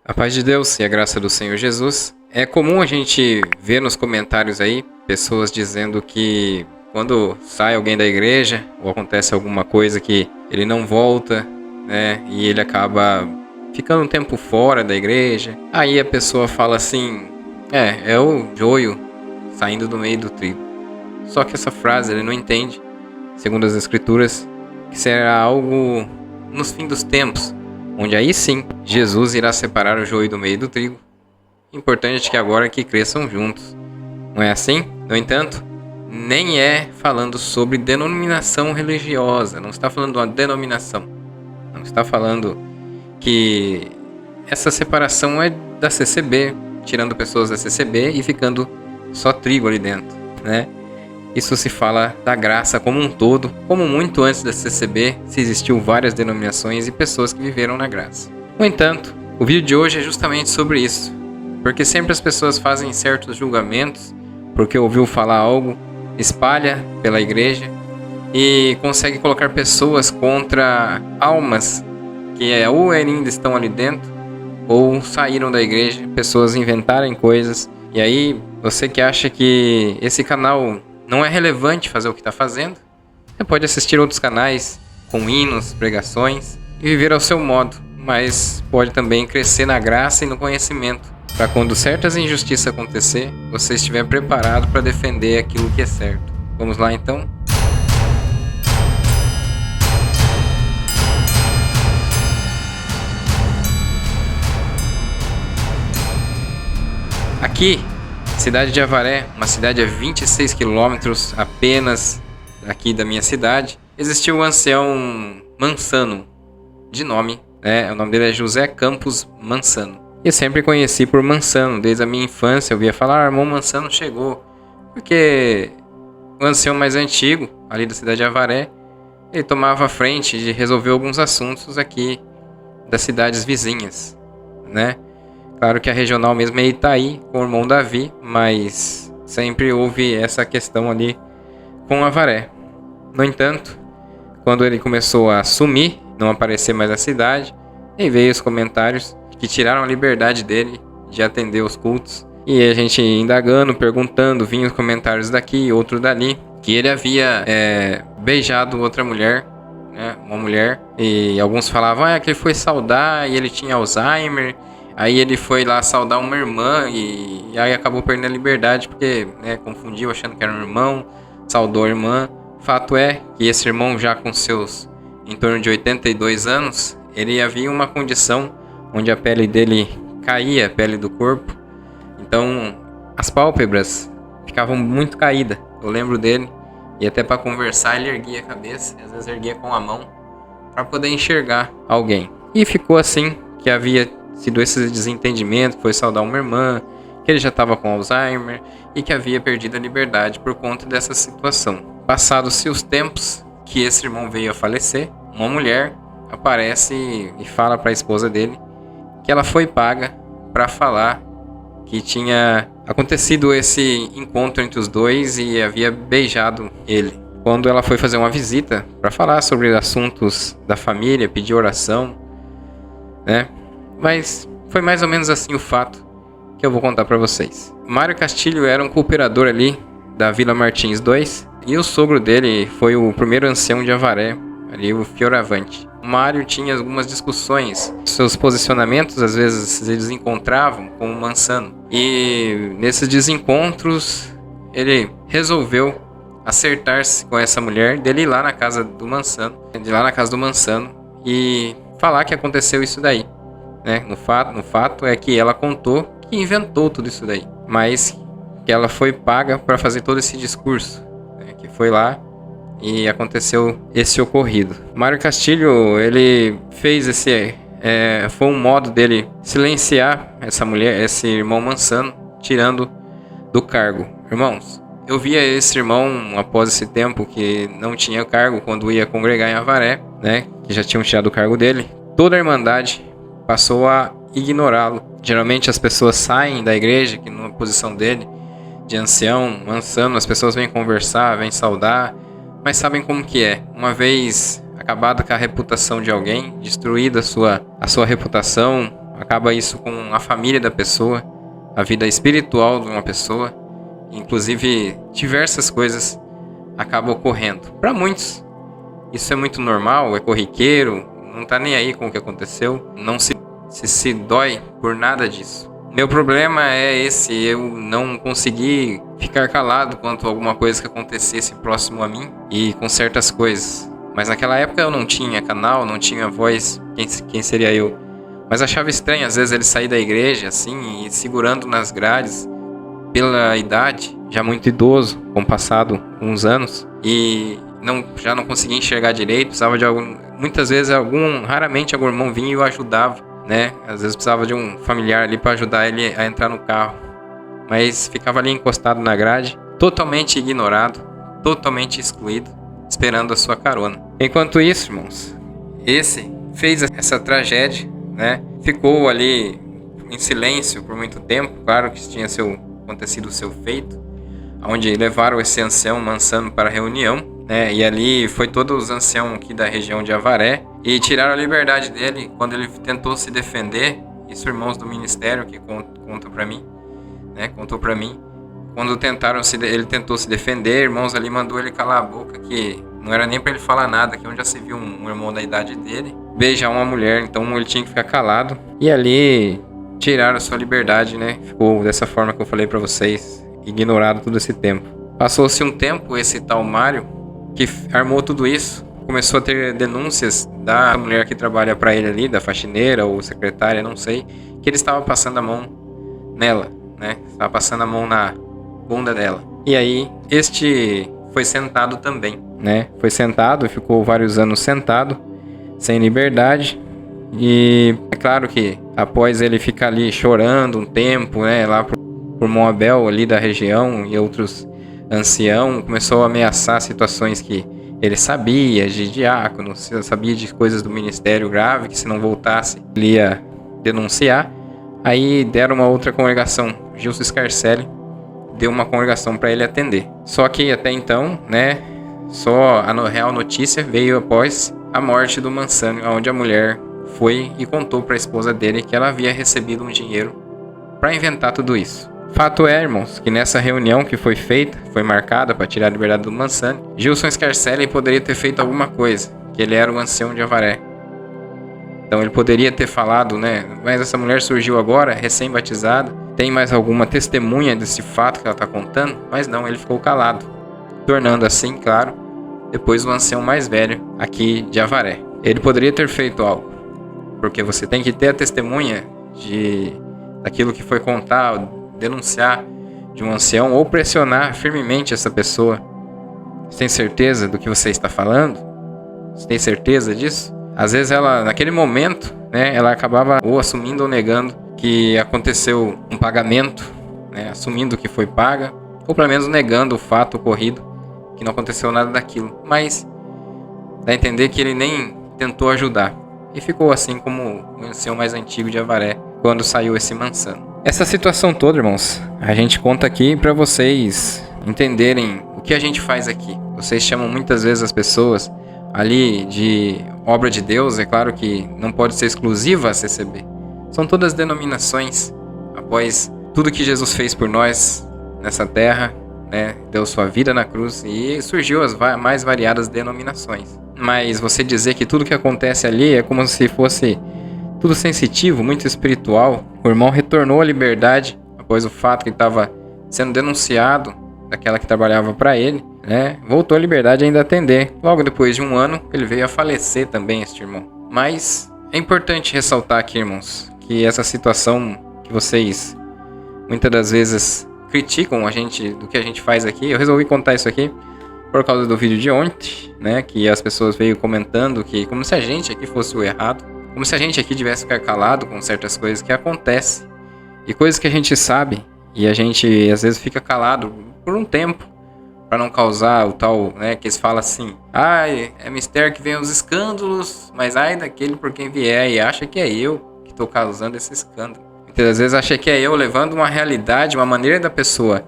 A paz de Deus e a graça do Senhor Jesus. É comum a gente ver nos comentários aí pessoas dizendo que quando sai alguém da igreja ou acontece alguma coisa que ele não volta, né, e ele acaba ficando um tempo fora da igreja. Aí a pessoa fala assim: é o joio saindo do meio do trigo. Só que essa frase ele não entende, segundo as escrituras, que será algo nos fins dos tempos, onde aí sim Jesus irá separar o joio do meio do trigo. Importante que agora que cresçam juntos. Não é assim? No entanto, nem é falando sobre denominação religiosa. Não está falando de uma denominação. Não está falando que essa separação é da CCB, tirando pessoas da CCB e ficando só trigo ali dentro, né? Isso se fala da graça como um todo, como muito antes da CCB se existiu várias denominações e pessoas que viveram na graça. No entanto, o vídeo de hoje é justamente sobre isso, porque sempre as pessoas fazem certos julgamentos, porque ouviu falar algo, espalha pela igreja e consegue colocar pessoas contra almas que ou ainda estão ali dentro ou saíram da igreja, pessoas inventarem coisas. E aí, você que acha que esse canal não é relevante fazer o que está fazendo, você pode assistir outros canais com hinos, pregações e viver ao seu modo, mas pode também crescer na graça e no conhecimento, para quando certas injustiças acontecer, você estiver preparado para defender aquilo que é certo. Vamos lá então? Aqui, cidade de Avaré, uma cidade a 26 quilômetros apenas aqui da minha cidade, existiu um ancião Mansano, de nome, né? O nome dele é José Campos Mansano. Eu sempre conheci por Mansano, desde a minha infância eu via falar: irmão Mansano chegou, porque o ancião mais antigo, ali da cidade de Avaré, ele tomava a frente de resolver alguns assuntos aqui das cidades vizinhas, né? Claro que a regional mesmo é Itaí, com o irmão Davi, mas sempre houve essa questão ali com Avaré. No entanto, quando ele começou a sumir, não aparecer mais na cidade, aí veio os comentários que tiraram a liberdade dele de atender os cultos. E a gente indagando, perguntando, vinha os comentários daqui, outro dali, que ele havia beijado outra mulher, né, uma mulher, e alguns falavam que ele foi saudar e ele tinha Alzheimer. Aí ele foi lá saudar uma irmã e aí acabou perdendo a liberdade porque, né, confundiu achando que era um irmão, saudou a irmã. Fato é que esse irmão, já com seus em torno de 82 anos, ele havia uma condição onde a pele dele caía, a pele do corpo. Então as pálpebras ficavam muito caídas. Eu lembro dele, e até para conversar ele erguia a cabeça, às vezes erguia com a mão para poder enxergar alguém. E ficou assim, que havia sido esse desentendimento, foi saudar uma irmã, que ele já estava com Alzheimer e que havia perdido a liberdade por conta dessa situação. Passados-se os tempos que esse irmão veio a falecer, uma mulher aparece e fala para a esposa dele que ela foi paga para falar que tinha acontecido esse encontro entre os dois e havia beijado ele. Quando ela foi fazer uma visita para falar sobre assuntos da família, pedir oração, né? Mas foi mais ou menos assim o fato que eu vou contar para vocês. Mário Castilho era um cooperador ali da Vila Martins 2 e o sogro dele foi o primeiro ancião de Avaré, ali o Fioravante. O Mário tinha algumas discussões, seus posicionamentos às vezes eles encontravam com o Mansano. E nesses desencontros ele resolveu acertar-se com essa mulher, dele ir lá na casa do Mansano, e falar que aconteceu isso daí. Né? No fato é que ela contou que inventou tudo isso daí, mas que ela foi paga para fazer todo esse discurso, né? Que foi lá e aconteceu esse ocorrido. Mário Castilho, ele fez foi um modo dele silenciar essa mulher, esse irmão Mansano, tirando do cargo. Irmãos, eu via esse irmão após esse tempo que não tinha cargo quando ia congregar em Avaré, né? Que já tinham tirado o cargo dele. Toda a irmandade passou a ignorá-lo. Geralmente as pessoas saem da igreja, que numa posição dele, de ancião, Mansano, as pessoas vêm conversar, vêm saudar, mas sabem como que é. Uma vez acabada com a reputação de alguém, destruída a sua reputação, acaba isso com a família da pessoa, a vida espiritual de uma pessoa, inclusive diversas coisas acabam ocorrendo. Para muitos, isso é muito normal, é corriqueiro, não tá nem aí com o que aconteceu, não se dói por nada disso. Meu problema é esse, eu não consegui ficar calado quanto a alguma coisa que acontecesse próximo a mim e com certas coisas. Mas naquela época eu não tinha canal, não tinha voz, quem seria eu? Mas achava estranho às vezes ele sair da igreja assim e segurando nas grades pela idade, já muito idoso, com passado uns anos, e já não conseguia enxergar direito, precisava de muitas vezes raramente algum irmão vinha e o ajudava, né? Às vezes precisava de um familiar ali para ajudar ele a entrar no carro, mas ficava ali encostado na grade, totalmente ignorado, totalmente excluído, esperando a sua carona. Enquanto isso, irmãos, esse fez essa tragédia, né? Ficou ali em silêncio por muito tempo, claro que tinha acontecido o seu feito, onde levaram esse ancião Mansano para a reunião, né? E ali foi todos os anciãos aqui da região de Avaré e tiraram a liberdade dele quando ele tentou se defender. Isso, irmãos do ministério que contou para mim, né? Contou para mim. Quando ele tentou se defender, irmãos ali mandou ele calar a boca, que não era nem para ele falar nada, que onde já se viu um irmão da idade dele beijar uma mulher, então ele tinha que ficar calado. E ali tiraram a sua liberdade, né? Ficou dessa forma que eu falei para vocês, ignorado todo esse tempo. Passou-se um tempo, esse tal Mário, que armou tudo isso, começou a ter denúncias da mulher que trabalha para ele ali, da faxineira ou secretária, não sei, que ele estava passando a mão nela, né? Estava passando a mão na bunda dela. E aí, este foi sentado também, né? Foi sentado, ficou vários anos sentado, sem liberdade. E é claro que após ele ficar ali chorando um tempo, né? Lá por Moabel, ali da região, e outros anciãos, começou a ameaçar situações que ele sabia de diácono, sabia de coisas do ministério grave, que se não voltasse, ele ia denunciar. Aí deram uma outra congregação, Gilson Scarcelli, deu uma congregação para ele atender. Só que até então, né, só a real notícia veio após a morte do Mansano, onde a mulher foi e contou para a esposa dele que ela havia recebido um dinheiro para inventar tudo isso. Fato é, irmãos, que nessa reunião que foi feita, foi marcada para tirar a liberdade do Mansano, Gilson Scarcelli poderia ter feito alguma coisa, que ele era o ancião de Avaré. Então ele poderia ter falado, né, mas essa mulher surgiu agora, recém-batizada, tem mais alguma testemunha desse fato que ela está contando? Mas não, ele ficou calado, tornando assim, claro, depois o ancião mais velho aqui de Avaré. Ele poderia ter feito algo, porque você tem que ter a testemunha daquilo que foi contado, denunciar de um ancião ou pressionar firmemente essa pessoa. Você tem certeza do que você está falando? Você tem certeza disso? Às vezes ela, naquele momento, né, ela acabava ou assumindo ou negando que aconteceu um pagamento, né, assumindo que foi paga, ou pelo menos negando o fato ocorrido, que não aconteceu nada daquilo. Mas dá a entender que ele nem tentou ajudar. E ficou assim como o ancião mais antigo de Avaré, quando saiu esse Mansano. Essa situação toda, irmãos, a gente conta aqui para vocês entenderem o que a gente faz aqui. Vocês chamam muitas vezes as pessoas ali de obra de Deus, é claro que não pode ser exclusiva a CCB. São todas denominações, após tudo que Jesus fez por nós nessa terra, né, deu sua vida na cruz e surgiu as mais variadas denominações. Mas você dizer que tudo que acontece ali é como se fosse tudo sensitivo, muito espiritual. O irmão retornou à liberdade após o fato que ele estava sendo denunciado daquela que trabalhava para ele, né? Voltou à liberdade ainda a atender. Logo depois de um ano, ele veio a falecer também, este irmão. Mas é importante ressaltar aqui, irmãos, que essa situação que vocês muitas das vezes criticam a gente do que a gente faz aqui, eu resolvi contar isso aqui por causa do vídeo de ontem, né? Que as pessoas veio comentando que como se a gente aqui fosse o errado, como se a gente aqui tivesse que ficar calado com certas coisas que acontecem e coisas que a gente sabe e a gente às vezes fica calado por um tempo para não causar o tal, né, que eles falam assim: ai, é mistério que vem os escândalos, mas ai daquele por quem vier e acha que é eu que estou causando esse escândalo. Muitas vezes acha que é eu levando uma realidade, uma maneira da pessoa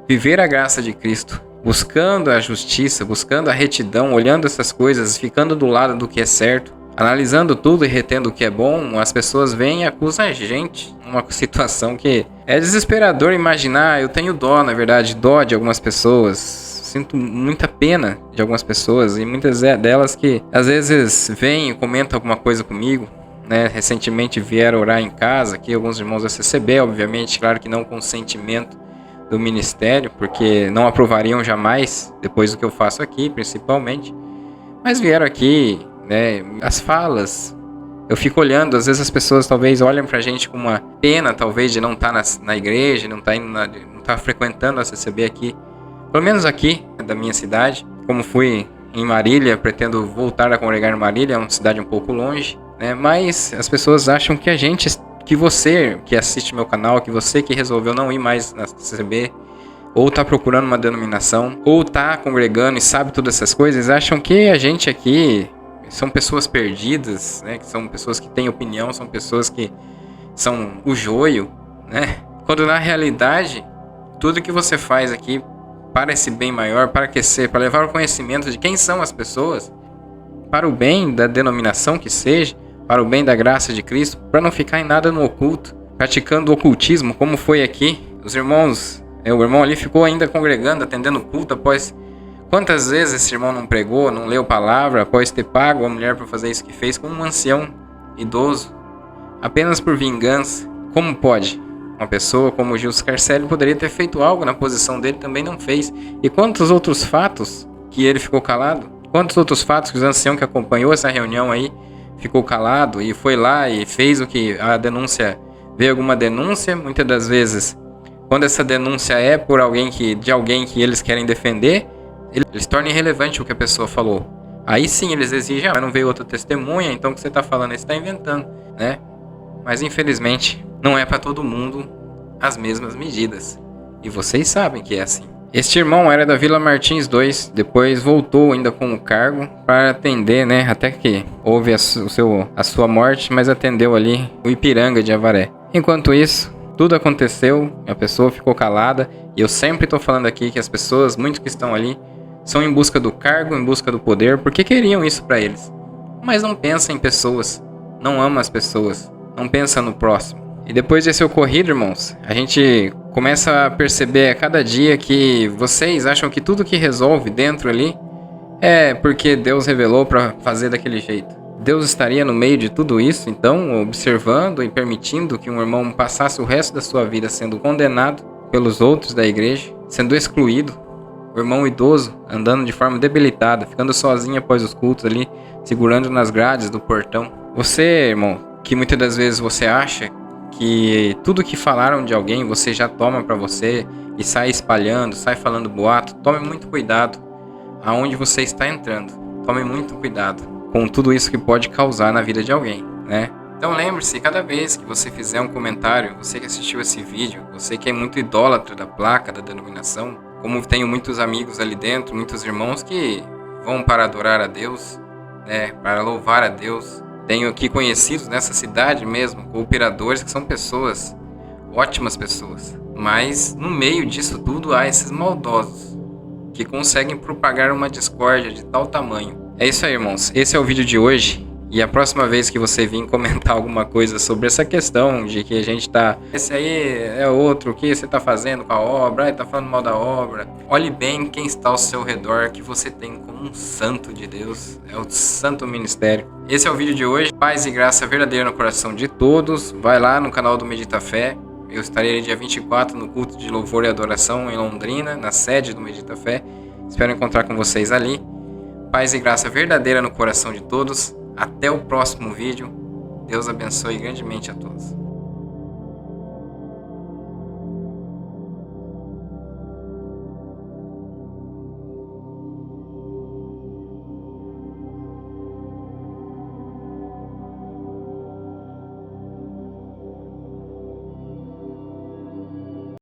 viver a graça de Cristo, buscando a justiça, buscando a retidão, olhando essas coisas, ficando do lado do que é certo, Analisando tudo e retendo o que é bom, as pessoas vêm e acusam a gente. Uma situação que é desesperador imaginar. Eu tenho dó, na verdade, dó de algumas pessoas. Sinto muita pena de algumas pessoas e muitas delas que às vezes vêm e comentam alguma coisa comigo, né? Recentemente vieram orar em casa, aqui alguns irmãos da CCB, obviamente, claro que não com consentimento do ministério, porque não aprovariam jamais, depois do que eu faço aqui, principalmente. Mas vieram aqui, né? As falas, eu fico olhando, às vezes as pessoas talvez olham pra gente com uma pena, talvez, de não estar na igreja, não estar frequentando a CCB aqui. Pelo menos aqui, da minha cidade. Como fui em Marília, pretendo voltar a congregar em Marília, é uma cidade um pouco longe, né? Mas as pessoas acham que que você que assiste meu canal, que você que resolveu não ir mais na CCB, ou tá procurando uma denominação, ou tá congregando e sabe todas essas coisas, acham que a gente aqui são pessoas perdidas, né? Que são pessoas que têm opinião, são pessoas que são o joio, né? Quando na realidade, tudo que você faz aqui para esse bem maior, para aquecer, para levar o conhecimento de quem são as pessoas, para o bem da denominação que seja, para o bem da graça de Cristo, para não ficar em nada no oculto, praticando o ocultismo, como foi aqui. Os irmãos, o irmão ali ficou ainda congregando, atendendo culto após... Quantas vezes esse irmão não pregou, não leu palavra, após ter pago a mulher para fazer isso que fez com um ancião idoso, apenas por vingança? Como pode? Uma pessoa como o Gil Scarcelli poderia ter feito algo na posição dele, também não fez. E quantos outros fatos que ele ficou calado? Quantos outros fatos que os anciãos que acompanhou essa reunião aí ficou calado e foi lá e fez o que a denúncia... Veio alguma denúncia, muitas das vezes, quando essa denúncia é por alguém de alguém que eles querem defender, eles tornam irrelevante o que a pessoa falou. Aí sim eles exigem, mas não veio outra testemunha, então o que você está falando, você está inventando, né? Mas infelizmente não é para todo mundo as mesmas medidas. E vocês sabem que é assim. Este irmão era da Vila Martins 2, depois voltou ainda com o cargo para atender, né? Até que houve a sua morte, mas atendeu ali o Ipiranga de Avaré. Enquanto isso, tudo aconteceu, a pessoa ficou calada. E eu sempre estou falando aqui que as pessoas, muitos que estão ali, são em busca do cargo, em busca do poder, porque queriam isso para eles. Mas não pensa em pessoas, não ama as pessoas, não pensa no próximo. E depois desse ocorrido, irmãos, a gente começa a perceber a cada dia que vocês acham que tudo que resolve dentro ali é porque Deus revelou para fazer daquele jeito. Deus estaria no meio de tudo isso, então, observando e permitindo que um irmão passasse o resto da sua vida sendo condenado pelos outros da igreja, sendo excluído, o irmão idoso andando de forma debilitada, ficando sozinho após os cultos ali, segurando nas grades do portão. Você, irmão, que muitas das vezes você acha que tudo que falaram de alguém você já toma para você e sai espalhando, sai falando boato, tome muito cuidado aonde você está entrando. Tome muito cuidado com tudo isso que pode causar na vida de alguém, né? Então lembre-se, cada vez que você fizer um comentário, você que assistiu esse vídeo, você que é muito idólatra da placa, da denominação, como tenho muitos amigos ali dentro, muitos irmãos que vão para adorar a Deus, né, para louvar a Deus. Tenho aqui conhecidos nessa cidade mesmo, cooperadores que são pessoas, ótimas pessoas. Mas no meio disso tudo há esses maldosos que conseguem propagar uma discórdia de tal tamanho. É isso aí, irmãos. Esse é o vídeo de hoje. E a próxima vez que você vir comentar alguma coisa sobre essa questão de que a gente tá... Esse aí é outro, o que você tá fazendo com a obra? Tá falando mal da obra. Olhe bem quem está ao seu redor, que você tem como um santo de Deus. É o Santo Ministério. Esse é o vídeo de hoje. Paz e graça verdadeira no coração de todos. Vai lá no canal do Medita Fé. Eu estarei dia 24 no culto de louvor e adoração em Londrina, na sede do Medita Fé. Espero encontrar com vocês ali. Paz e graça verdadeira no coração de todos. Até o próximo vídeo. Deus abençoe grandemente a todos.